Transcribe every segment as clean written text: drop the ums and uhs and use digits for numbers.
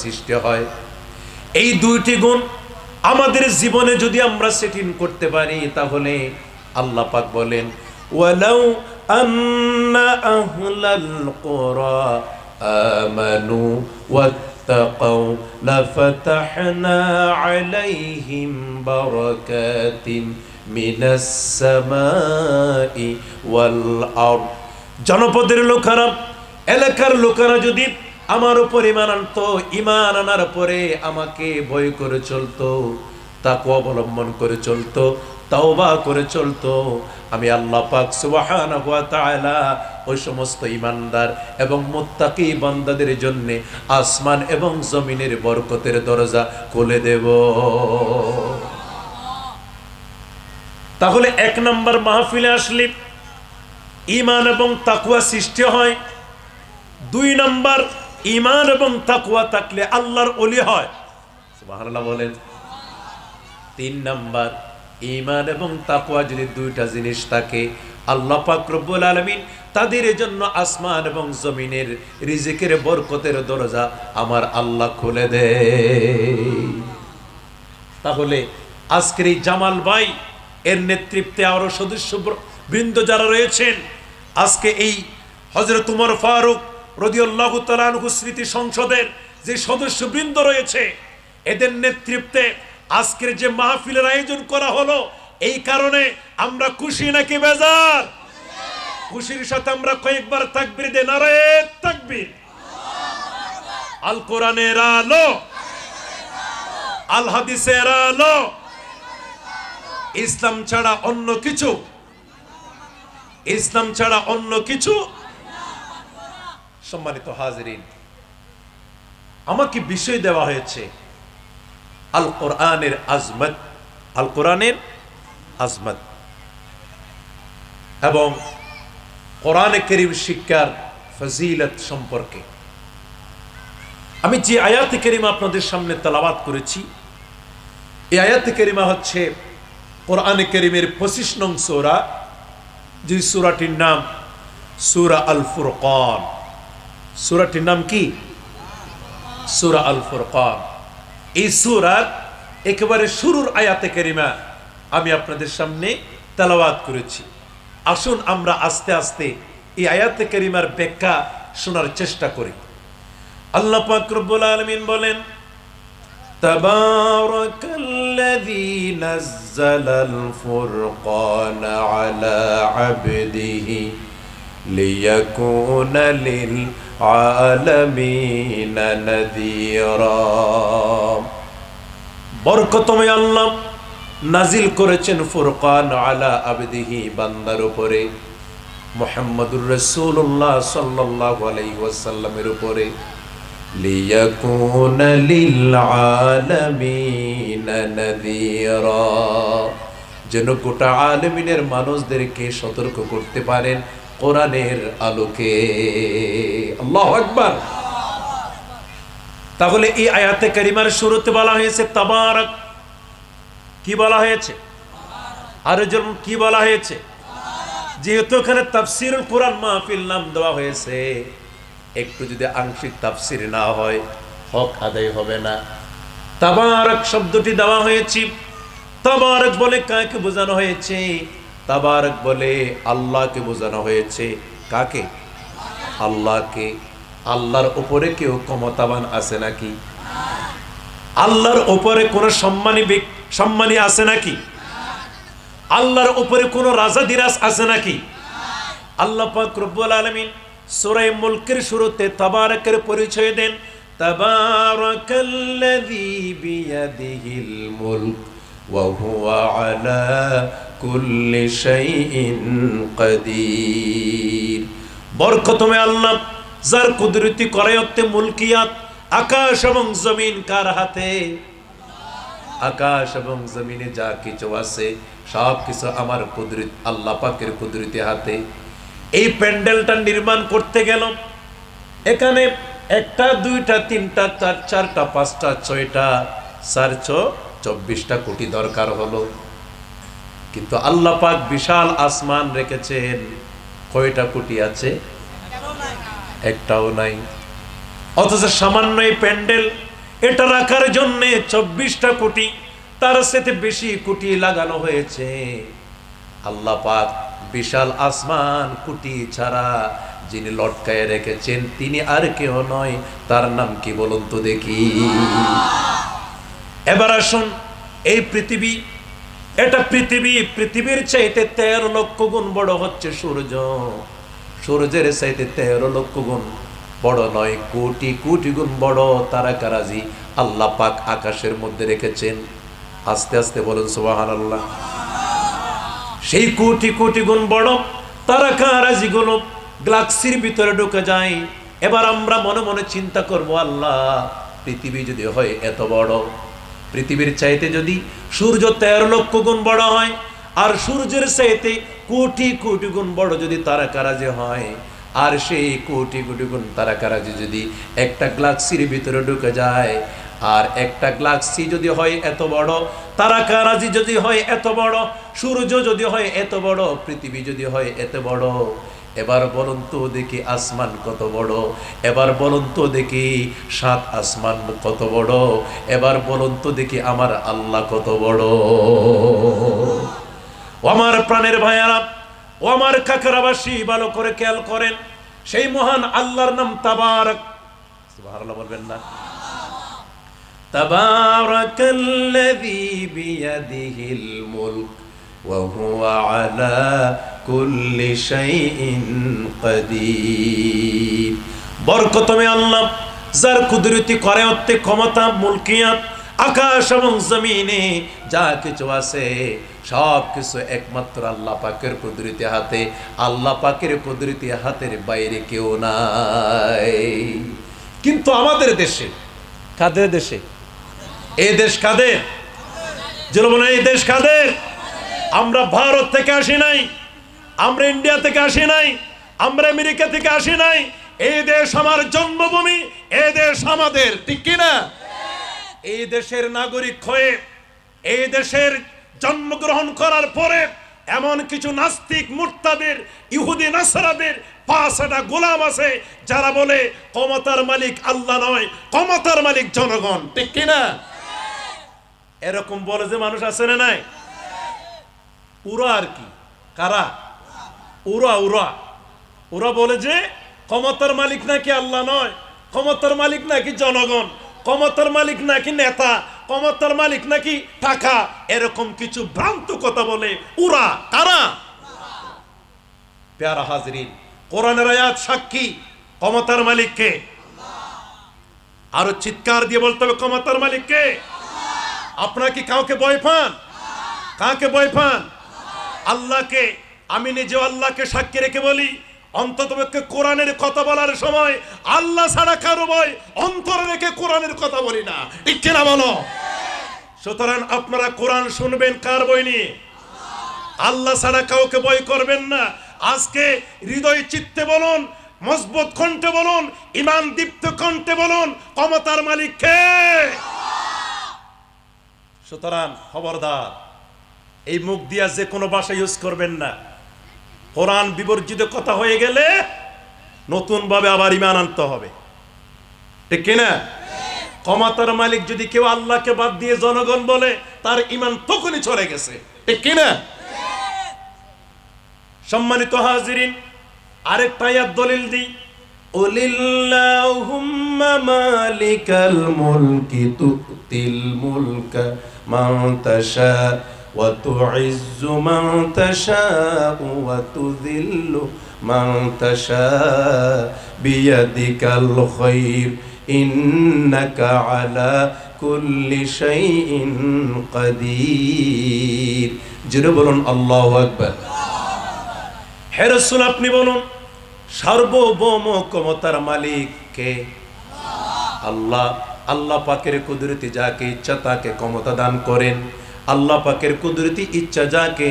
সৃষ্টি হয়। এই দুইটি গুণ আমাদের জীবনে যদি আমরা সেটিং করতে পারি তাহলে আল্লাহ পাক বলেন ওয়ালাউ আন্না আহলাল কুরা আমানু ওয়াত্তাকাউ লাফাতাহনা আলাইহিম বারাকাতিন মিনাস সামাই ওয়াল আরদ। জনপদের লোকেরা, এলাকার লোকেরা যদি আমার উপর ঈমান আনতো, ঈমান আনার পরে আমাকে ভয় করে চলতো, তাকওয়া অবলম্বন করে চলতো, তাওবা করে চলতো, আমি আল্লাহ পাক সুবহানাহু ওয়া তাআলা ওই সমস্ত ঈমানদার এবং মুত্তাকি বান্দাদের জন্য আসমান এবং জমিনের বরকতের দরজা খুলে দেব। তাহলে এক নম্বর মাহফিলে আসলে ঈমান এবং তাকওয়া সৃষ্টি হয়। দুই নম্বর ঈমান এবং তাকওয়া থাকলে আল্লাহর ওলি হয়, সুবহানাল্লাহ বলেন। তিন নম্বর ঈমান এবং তাকওয়া যদি দুইটা জিনিস থাকে, আল্লাহ পাক রব্বুল আলামিন তাদের জন্য আসমান এবং জমিনের রিজিকের বরকতের দরজা আমার আল্লাহ খুলে দেয়। তাহলে আজকের এই জামাল ভাই এর নেতৃত্বে আরো সদস্য বৃন্দ যারা রয়েছেন, আজকে এই হযরত উমর ফারুক রাদিয়াল্লাহু তাআলা আনহু স্মৃতি সংসদের যে সদস্য বৃন্দ রয়েছে, এদের নেতৃত্বে আজকের যে মাহফিলের আয়োজন করা হলো, এই কারণে আমরা খুশি নাকি বেজার? খুশির সাথে আমরা কয়েকবার তাকবীর দেই, নারায়ে তাকবীর। আল কোরআনের আলো, আল হাদিসের আলো, ইসলাম ছাড়া অন্য কিছু, ইসলাম ছাড়া অন্য কিছু। সম্মানিত হাজিরিন, আমাকে বিষয় দেওয়া হয়েছে আল কোরআনের আজমত, আল কোরআনের আজমত এবং কোরআনে কারীম শিক্ষার ফজিলত সম্পর্কে। আমি যে আয়াতে কারিমা আপনাদের সামনে তেলাওয়াত করেছি, এই আয়াতে কারিমা হচ্ছে কোরআনে কারীমের 25 নং সূরা, যে সূরাটির নাম সূরা আল ফুরকান। সূরাটির নাম কি? সূরা আল ফুরকান। এই সূরার একেবারে শুরুর আয়াতে কারিমা আমি আপনাদের সামনে তেলাওয়াত করেছি। আসুন আমরা আস্তে আস্তে এই আয়াতে কারিমার ব্যাখ্যা শোনার চেষ্টা করি। আল্লাহ পাক রব্বুল আলামিন বলেন, তাবারাকাল্লাযী নাযালাল ফুরকানা আলা আবদিহি লিয়াকুনা লিল আলামিনা নাযীরা। বরকতময় আল্লাহ নাজিল করেছেন ফুরকান আলা আবদিহি, বান্দার উপরে, মুহাম্মদুর রাসূলুল্লাহ সাল্লাল্লাহু আলাইহি ওয়াসাল্লামের উপরে, লিয়াকুনা লিল আলামিনা নাযীরা, যেন গোটা আলামিনের মানুষদেরকে সতর্ক করতে পারেন কোরআনের আলোকে। আল্লাহু আকবার। তাহলে এই আয়াতে কারিমার শুরুতে বলা হয়েছে তাবারাক। কি বলা হয়েছে? আরো যেমন কি বলা হয়েছে? যেহেতু এখানে তাফসীরুল কোরআন মাহফিল নাম দেওয়া হয়েছে, একটু যদি আংশিক তাফসীর না হয় হক আদায় হবে না। তাবারাক শব্দটি দেওয়া হয়েছে, তাবারাক বলে কাকে বোঝানো হয়েছে? তাবারাক বলে আল্লাহকে বোঝানো হয়েছে। কাকে? আল্লাহকে। আল্লাহর উপরে কেউ ক্ষমতাবান আছে নাকি? আল্লাহর উপরে কোন সম্মানী আছে নাকি? আল্লাহর উপরে কোন রাজাদিরাজ আছে নাকি? আল্লাহ পাক রব্বুল আলামিন সূরা মুলকের শুরুতে তাবারাকের পরিচয় দেন, তাবারাকাল্লাযী বিয়াদিহিল মুলক ওয়া হুয়া আলা কুল্লি শাইইন কাদির। বরকতময় আল্লাহ, যার কুদরতি করায়ত্তে মুলকিয়াত, আকাশ এবং জমিন কার হাতে? আকাশ এবং জমিনে যা কিছু আছে সব কিছু আমার কুদরত, আল্লাহ পাকের কুদরতি হাতে। এই প্যান্ডেলটা নির্মাণ করতে গেল, এখানে একটা, দুইটা, তিনটা, চারটা, পাঁচটা, ছয়টা, 424টা কোটি দরকার হলো। কিন্তু আল্লাহ পাক বিশাল আসমান রেখেছেন, কয়টা কোটি আছে? একটাও নাই। অথচ সামান্য এই প্যান্ডেল এটা রাখার জন্য 24টা কোটি, তার সাথে বেশি কোটি লাগানো হয়েছে। আল্লাহ পাক বিশাল আসমান কোটি ছাড়া যিনি লটকায় রেখেছেন তিনি আর কেউ নয়, তার নাম কি বলুন তো দেখি। এবার আসুন, এই পৃথিবী, এটা পৃথিবীর চাইতে 13 লক্ষ গুণ বড় হচ্ছে সূর্য। সূর্যের চাইতে 13 লক্ষ গুণ বড় নয়, কোটি কোটি গুণ বড় তারকারাজি আল্লাহ পাক আকাশের মধ্যে রেখেছেন। আস্তে আস্তে বলুন সুবহানাল্লাহ। সেই কোটি কোটি গুণ বড় তারকারাজি গুলো গ্যালাক্সির ভিতরে ঢুকে যায়। এবার আমরা মনে মনে চিন্তা করব, আল্লাহ পৃথিবী যদি হয় এত বড়, পৃথিবীর চাইতে যদি সূর্য 13 লক্ষ গুণ বড় হয়, আর সূর্যের চাইতে কোটি কোটি গুণ বড় যদি তারকারাজি হয়, আর সেই কোটি কোটি গুণ তারকারাজি যদি একটা গ্যালাক্সির ভিতরে ঢুকে যায়, আর একটা গ্যালাক্সি যদি হয় এত বড়, তারকারাজি যদি হয় এত বড়, সূর্য যদি হয় এত বড়, পৃথিবী যদি হয় এত বড়, এবার বলুন তো দেখি আসমান কত বড়। এবার বলুন তো দেখি 7 আসমান কত বড়। এবার বলুন তো দেখি আমার আল্লাহ কত বড়। ও আমার প্রাণের ভাইয়ারা, ও আমার কাকরাবাসী, ভালো করে খেয়াল করেন, সেই মহান আল্লাহর নাম তাবারক। সুবহানাল্লাহ বলবেন না? তাবারাকাল্লাযী বিয়াদিহিল মুলক ওয়া হুয়া আলা কুল্লি শাইইন কাদির। বরকতমে আল্লাহ, যার কুদরতি করে অত্যে ক্ষমতা, মুলকিয়াত, আকাশ এবং জমিনে যা কিছু আছে সব কিছু একমাত্র আল্লাহ পাকের কুদরতি হাতে। আল্লাহ পাকের কুদরতি হাতের বাইরে কেউ নাই। কিন্তু আমাদের দেশে, কাদের দেশে? এই দেশ কাদের? যে বলে এই দেশ কাদের? আমরা ভারত থেকে আসি নাই, আমরা ইন্ডিয়া থেকে আসি নাই, আমরা আমেরিকা থেকে আসি নাই। এই দেশ আমার জন্মভূমি, এই দেশ আমাদের, ঠিক কিনা? এই দেশের নাগরিক হয়ে, এই দেশের জন্মগ্রহণ করার পরে এমন কিছু নাস্তিক, মুরতাদের, ইহুদি, নাসারাদের 5টা গোলাম আছে যারা বলে ক্ষমতার মালিক আল্লাহ নয়, ক্ষমতার মালিক জনগণ, ঠিক কিনা? এরকম বলে যে মানুষ আছে না নাই? ওরা আর কি, কারা? ওরা বলে যে ক্ষমতার মালিক নাকি আল্লাহ নয়, ক্ষমতার মালিক নাকি জনগণ, ক্ষমতার মালিক নাকি নেতা, ক্ষমতার মালিক নাকি টাকা, এরকম কিছু ভ্রান্ত কথা বলে ওরা। কারা? প্যারা হাজরিন, কোরআনের আয়াত সাক্ষী, ক্ষমতার মালিক কে? আরো চিৎকার দিয়ে বলতে হবে, ক্ষমতার মালিক কে? আপনারা কি কাউকে ভয় পান? কাকে ভয় পান? আল্লাহকে। আমি নিজেও আল্লাহকে সাক্ষী রেখে বলি, অন্ততপক্ষে কোরআনের কথা বলার সময় আল্লাহ ছাড়া কারো ভয় অন্তরে রেখে কোরআনের কথা বলি না, ঠিক কিনা বলো? সুতরাং আপনারা কোরআন শুনবেন কার বই নিয়ে? আল্লাহ ছাড়া কাউকে ভয় করবেন না। আজকে হৃদয় চিত্তে বলুন, মজবুত কণ্ঠে বলুন, ঈমান দীপ্ত কণ্ঠে বলুন, ক্ষমতার মালিক কে? সুতরাং খবরদার, এই মুখ দিয়া যে কোনো ভাষা ইউজ করবেন না। কোরআন বিবর্জিত কথা হয়ে গেলে নতুন ভাবে আবার ঈমান আনতে হবে, ঠিক কিনা? ক্ষমতার মালিক যদি কেউ আল্লাহকে বাদ দিয়ে জনগণ বলে, তার ঈমান তখনই চলে গেছে, ঠিক কিনা? সম্মানিত হাজিরিন, আরেকটা আয়াত দলিল দিই। উলিল্লাহুম্মা মালিকাল মুলকি তুতিল মুলকা মান তাশা ওয়া তুইজ্জু মান তাশা ওয়া তুযিল্লু মান তাশা বিয়াদিকাল খায়র ইন্নাকা আলা কুল্লি শাইইন কাদির। জোরে বলুন আল্লাহু আকবার। হে রাসূল, আপনি বলুন সার্বভৌম ক্ষমতার মালিক কে? আল্লাহ। আল্লাহ পাকের কুদরতি যাকে ইচ্ছা তাকে ক্ষমতা দান করেন, আল্লাহ পাকের কুদরতি ইচ্ছা যাকে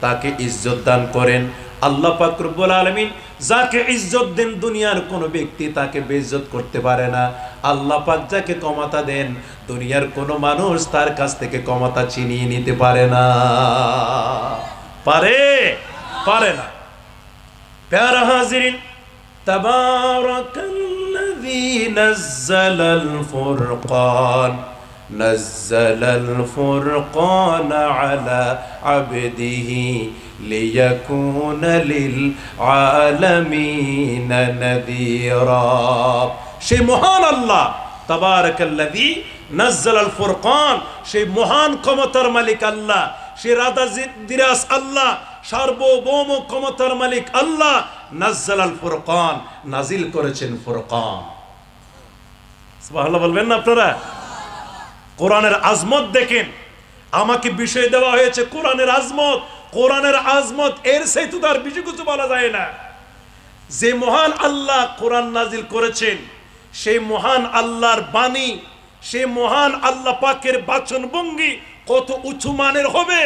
তাকে ইজ্জত দান করেন। আল্লাহ পাক রব্বুল আলামিন যাকে ইজ্জত দেন, দুনিয়ার কোনো ব্যক্তি তাকে বেইজ্জত করতে পারে না। আল্লাহ পাক যাকে ক্ষমতা দেন, দুনিয়ার কোনো মানুষ তার কাছ থেকে ক্ষমতা ছিনিয়ে নিতে পারে না। পারে না। প্যারা হাজিরিন, তাবারাকাল্লাযী الذي نزل الفرقان نزل الفرقان على عبده ليكون للعالمين نذيرا সেই মহান আল্লাহ তাবারাকাল্লাযী নাযালাল ফুরকান সেই মহান ক্ষমতার মালিক আল্লাহ সেই রাদাজিরাস আল্লাহ সার্বভৌম ক্ষমতার মালিক আল্লাহ নাযালাল ফুরকান নাজিল করেছেন ফুরকান সুবহানাল্লাহ বলবেন না আপনারা কোরআনের আজমত দেখেন আমাকে বিষয় দেওয়া হয়েছে কোরআনের আজমত এর চাইতে তার বেশি কিছু বলা যায় না যে মহান আল্লাহ কোরআন নাজিল করেছেন সেই মহান আল্লাহর বাণী সেই মহান আল্লাহ পাকের বাচন ভঙ্গি কত উঁচু মানের হবে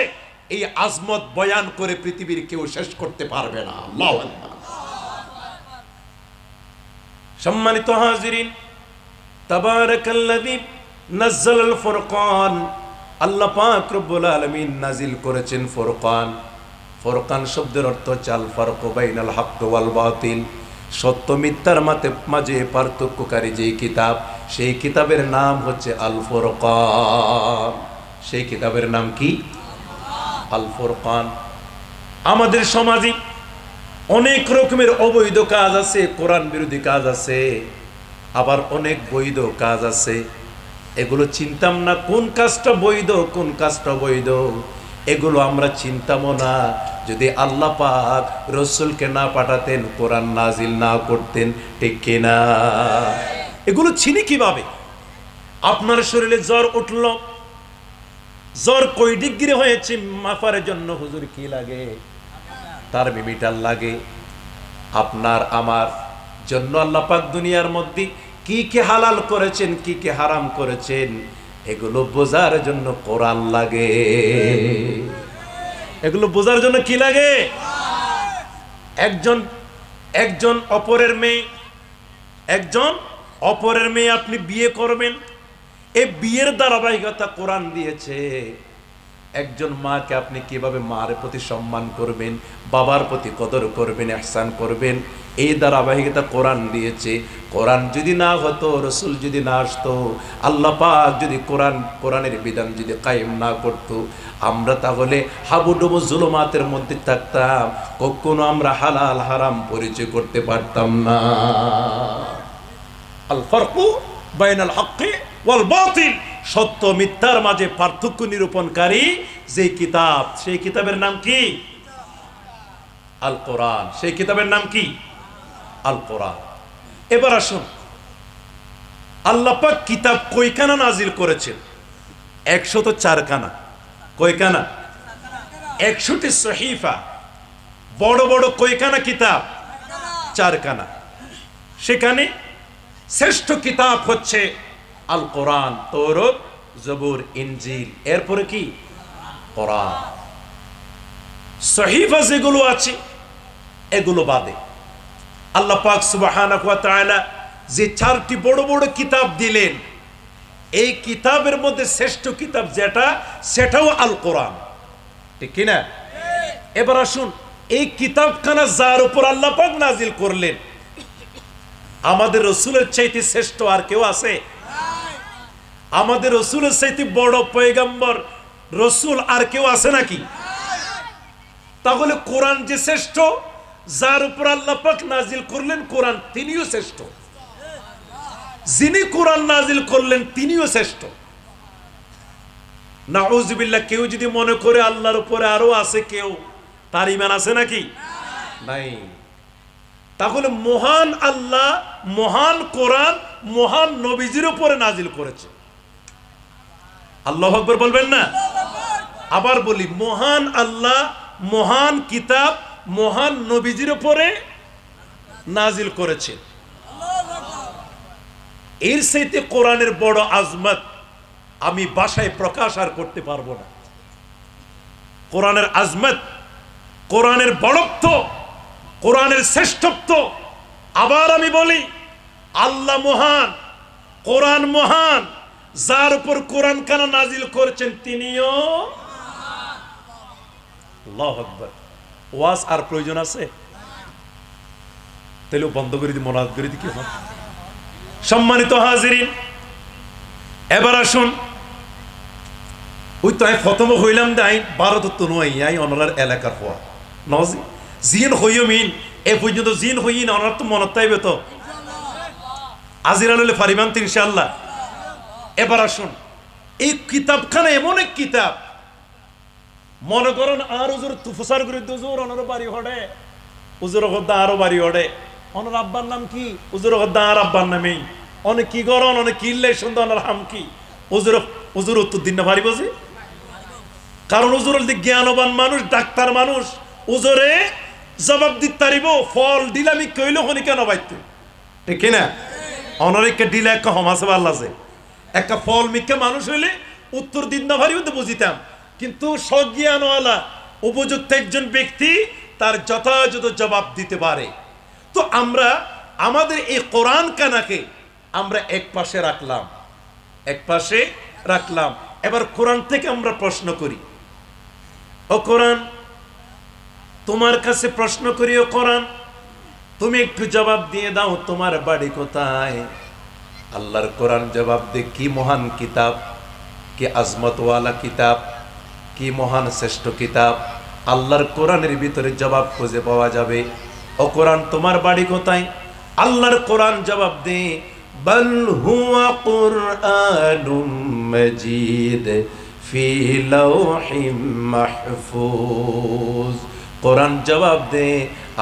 এই আজমত বয়ান করে পৃথিবীর কেউ শেষ করতে পারবে না আল্লাহু আকবার সম্মানিত হাজিরিন তাবারাকাল্লাযী নাযালাল ফুরকান আল্লাহ পাক রব্বুল আলামিন নাজিল করেছেন ফুরকান ফুরকান শব্দের অর্থ চাল ফারকু বাইনাল হক ওয়াল বাতিল সত্য মিথ্যার মাঝে পার্থক্যকারী যে কিতাব সেই কিতাবের নাম হচ্ছে আল ফুরকান সেই কিতাবের নাম কি আল ফুরকান আমাদের সমাজে অনেক রকমের অবৈধ কাজ আছে কোরআন বিরোধী কাজ আছে আবার অনেক বৈধ কাজ আছে এগুলো চিন্তাম না কোন কাজটা বৈধ কোন কাজটা বৈধ এগুলো আমরা চিন্তামও না যদি আল্লাহ পাক রাসূলকে না পাঠাতেন কোরআন নাজিল না করতেন ঠিক কি না এগুলো চিনি কিভাবে আপনার শরীরে জ্বর উঠলো জ্বর কয় ডিগ্রি হয়েছে মাপার জন্য হুজুর কি লাগে থার্মোমিটার লাগে আপনার আমার জন্য আল্লাহ পাক দুনিয়ার মধ্যে কি কি হালাল করেছেন কি কি হারাম করেছেন এগুলো বোঝার জন্য কোরআন লাগে এগুলো বোঝার জন্য কি লাগে একজন অপরের মেয়ে আপনি বিয়ে করবেন এই বিয়ের ধারাবাহিকতা কোরআন দিয়েছে একজন মাকে আপনি কিভাবে মার প্রতি সম্মান করবেন বাবার প্রতি কদর করবেন ইহসান করবেন এই ধারাবাহিকতা কোরআন দিয়েছে কোরআন যদি না হতো রাসূল যদি না আসতো আল্লাহ পাক যদি কোরআনের বিধান যদি কায়েম না করতো আমরা তাহলে হাবুডুবু জুলুমাতের মধ্যে থাকতাম কখনো আমরা হালাল হারাম পরিচয় করতে পারতাম না আল ফারকু বাইনাল হক ওয়াল বাতিল সত্য মিথ্যার মাঝে পার্থক্য নিরূপণকারী যে কিতাব সেই কিতাবের নাম কি আল কোরআন সেই কিতাবের নাম কি আল কোরআন এবার আসুন আল্লাহ পাক কিতাব কয়খানা নাজিল করেছেন 104 খানা কয়খানা 100টি সহিফা বড় বড় কয়খানা কিতাব 4 খানা সেখানে শ্রেষ্ঠ কিতাব হচ্ছে আল কোরআন তৌরাত জবুর ইনজিল এরপরে কি কোরআন সহিফা যেগুলো আছে এগুলো বাদে আল্লাহ পাক সুবহানাহু ওয়া তাআলা যে 4টি বড় বড় কিতাব দিলেন এই কিতাবের মধ্যে শ্রেষ্ঠ কিতাব যেটা সেটাও আল কোরআন ঠিক কি না এবার আসুন এই কিতাবখানা যার উপর আল্লাহ পাক নাজিল করলেন আমাদের রাসূলের চাইতে শ্রেষ্ঠ আর কেউ আছে আমাদের রাসূলের চাইতে বড় পয়গম্বর রাসূল আর কেউ আছে নাকি তাহলে কোরআন যে শ্রেষ্ঠ যার উপর আল্লাহ পাক নাজিল করলেন কোরআন তিনিও শ্রেষ্ঠ যিনি কোরআন নাজিল করলেন তিনিও শ্রেষ্ঠ নাউযুবিল্লাহ কেউ যদি মনে করে আল্লাহর উপরে আরো আছে কেউ তার ঈমান আছে নাকি নাই তাহলে মহান আল্লাহ মহান কোরআন মহান নবীজির উপরে নাজিল করেছে আল্লাহু আকবার বলবেন না আবার বলি মহান আল্লাহ মহান কিতাব মহান নবীজির উপরে নাজিল করেছেন এর চাইতে কোরআনের বড় আজমত আমি ভাষায় প্রকাশ আর করতে পারবো না কোরআনের আজমত কোরআনের বড়ত্ব কোরআনের শ্রেষ্ঠত্ব আবার আমি বলি আল্লাহ মহান কোরআন মহান যার উপর কোরআন কানা নাজিল করেছেন তিনিও আল্লাহু আকবার ওয়াজ আর প্রয়োজন আছে তাহলে বন্ধ করে দি মোনাজাত করে দি কি হয় সম্মানিত হাজিরিন, এবার আসুন, ওই তো আমি প্রথম হইলাম যে আই ভারত তো নয়, আই অনার এলাকার হওয়া নজি জিন হইও মিন এ পর্যন্ত জিন হই না, অনার তো মনত তাইবে তো আজিরা লইলে ফারিবান তো ইনশাআল্লাহ। এবার আসুন, এই কিতাবখানা এমন এক কিতাব, মনে করেন আর হুজুর তুফসার বিরুদ্ধে হুজুর অনার বাড়ি হড়ে, হুজুর হদ্দা আরো বাড়ি হড়ে, অনার আব্বার নাম কি, হুজুর হদ্দা আর আব্বার নামেই, অনেক কি গরন অনেক কিনলে সুন্দর অনার হাম কি, হুজুর হুজুর উত্তর দিন না পারিব যে, কারণ হুজুর জ্ঞানবান মানুষ, ডাক্তার মানুষ, হুজুরে জবাব দিতে পারিব। ফল ডিলামি কইল হনি কেন বাইতে, ঠিক না? অনরেককে ডিলা একটা হমাসে ভাল আছে, একটা ফল মিক্কা মানুষ হইলে উত্তর দিন না পারিব তো বুঝিতাম, কিন্তু সজ্ঞানওয়ালা উপযুক্ত একজন ব্যক্তি তার যথাযথ জবাব দিতে পারে। তো আমরা আমাদের এই কোরআন কানাকে আমরা এক পাশে রাখলাম, এক পাশে রাখলাম। এবার কোরআন থেকে আমরা প্রশ্ন করি, ও কোরআন তোমার কাছে প্রশ্ন করি, ও কোরআন তুমি একটু জবাব দিয়ে দাও, তোমার বাড়ি কোথায়? আল্লাহর কোরআন জবাব দে, কি মহান কিতাব, কি আজমতওয়ালা কিতাব, কি মহান শ্রেষ্ঠ কিতাব। আল্লাহর কোরআনের ভিতরে জবাব খুঁজে পাওয়া যাবে। ও কোরআন তোমার বাড়ি কোথায়? আল্লাহর কোরআন জবাব দে, বাল হুয়া কুরআনুম মাজিদ ফি লাওহিম মাহফুজ। কোরআন জবাব দে,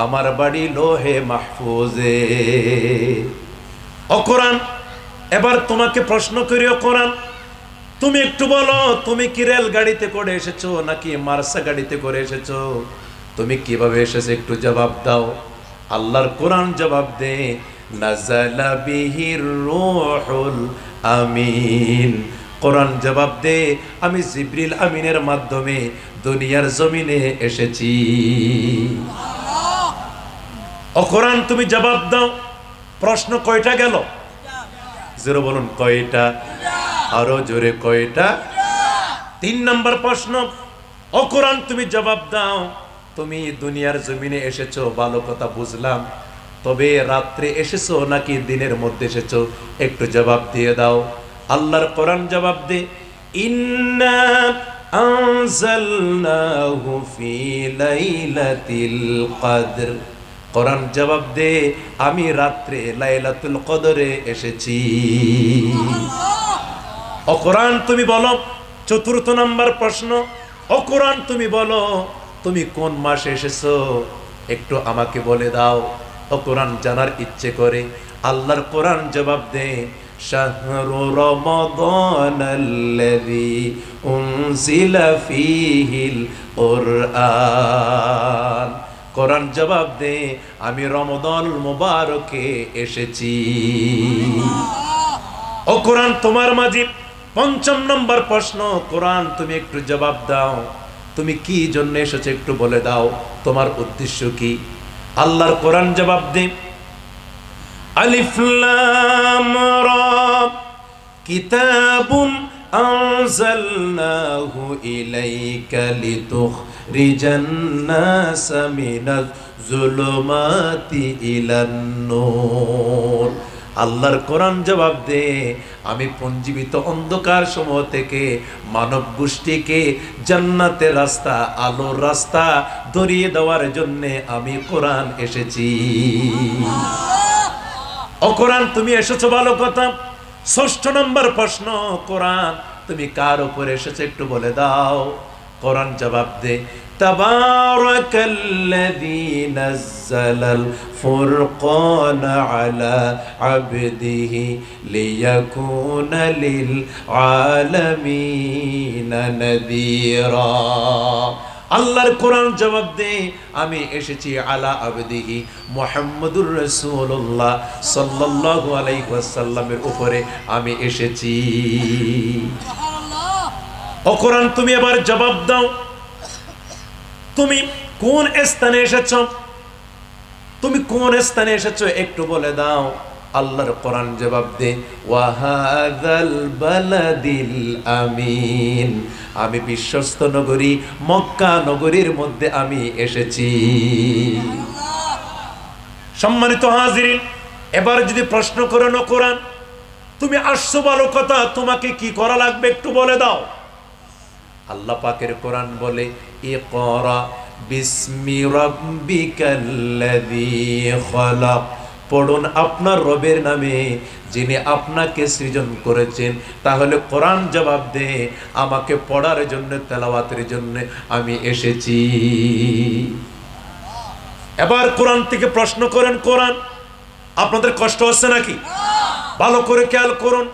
আমার বাড়ি লোহে মাহফুজে। ও কোরআন এবার তোমাকে প্রশ্ন করি, ও কোরআন তুমি একটু বলো, তুমি কি রেল গাড়িতে করে এসেছো নাকি মার্সা গাড়িতে করে এসেছো? তুমি কিভাবে এসেছো একটু জবাব দাও। আল্লাহর কোরআন জবাব দে, নাযালা বিহির রূহুল আমিন। কোরআন জবাব দে, আমি জিবরিল আমিনের মাধ্যমে দুনিয়ার জমিনে এসেছি। ও কোরআন তুমি জবাব দাও, প্রশ্ন কয়টা গেল? জোরে বলুন, কয়টা? আরো জোরে, কয়টা? 3 নম্বর প্রশ্ন, ও কোরআন তুমি জবাব দাও, তুমি দুনিয়ার জমিনে এসেছো, ভালো কথা বুঝলাম, তবে রাত্রে এসেছো নাকি দিনের মধ্যে এসেছো একটু জবাব দিয়ে দাও। আল্লাহর কোরআন জবাব দে, ইন্না আনজালনাহু ফি লাইলাতিল কদর। কোরআন জবাব দে, আমি রাত্রে লাইলাতুল কদরে এসেছি। ও কোরআন তুমি বলো, 4th নম্বর প্রশ্ন, ও কোরআন তুমি বলো, তুমি কোন মাসে এসেছো একটু আমাকে বলে দাও। ও কোরআন জানার ইচ্ছে করে। আল্লাহর কোরআন জবাব দে, শাহরু রমাদানাল্লাযী উনজিলা ফীহিল কুরআন। কোরআন জবাব দে, আমি রমাদান মুবারকে এসেছি। ও কোরআন তোমার মাঝে 5ম নম্বর প্রশ্ন, কোরআন তুমি একটু জবাব দাও, তুমি কি জন্য এসেছো একটু বলে দাও, তোমার উদ্দেশ্য কি? আল্লাহর কোরআন জবাব দে, আলিফ লাম রা কিতাবুন আনজালনাহু ইলাইকা লিতুখরিজান নাসা মিনাজ যুলুমাতি ইলান নূর। আল্লাহর কোরআন জবাব দে, আমি পঞ্জীবিত অন্ধকার সমূহ থেকে মানব গোষ্ঠীকে জান্নাতের রাস্তা, আলোর রাস্তা ধরিয়ে দেওয়ার জন্য আমি কোরআন এসেছি। ও কোরআন তুমি এসেছো, ভালো কথা। 6ষ্ঠ নম্বর প্রশ্ন, কোরআন তুমি কার উপরে এসেছো একটু বলে দাও। কোরআন জবাব দে, তাবারাকাল্লাযী নাযালাল ফুরকানা আলা আবদিহি লিয়াকুনা লিল আলামিনা নাযীরা। আল্লাহর কোরআন জবাব দে, আমি এসেছি আলা আবদিহি মুহাম্মদুর রাসূলুল্লাহ সাল্লাল্লাহু আলাইহি ওয়াসাল্লামের উপরে আমি এসেছি। ও কোরআন তুমি এবার জবাব দাও, তুমি কোন স্থানে এসেছো, তুমি কোন স্থানে এসেছো একটু বলে দাও। আল্লাহর কোরআন জবাব দে, ওয়া হাযাল বালাদিল আমিন। আমি বিশ্বস্ত নগরী মক্কা নগরীর মধ্যে আমি এসেছি। সম্মানিত হাজিরিন, এবার যদি প্রশ্ন করেন, কোরআন তুমি আসছো ভালো কথা, তোমাকে কি করা লাগবে একটু বলে দাও। আল্লাহ পাকের কোরআন বলে, ইকরা বিসমি রাব্বিকাল্লাযী খালাক, পড়ুন আপনার রবের নামে যিনি আপনাকে সৃজন করেছেন। তাহলে কোরআন জবাব দে, আমাকে পড়ার জন্য, তেলাওয়াতের জন্য আমি এসেছি। এবার কোরআন থেকে প্রশ্ন করেন, কোরআন আপনাদের কষ্ট হচ্ছে নাকি? ভালো করে খেয়াল করুন।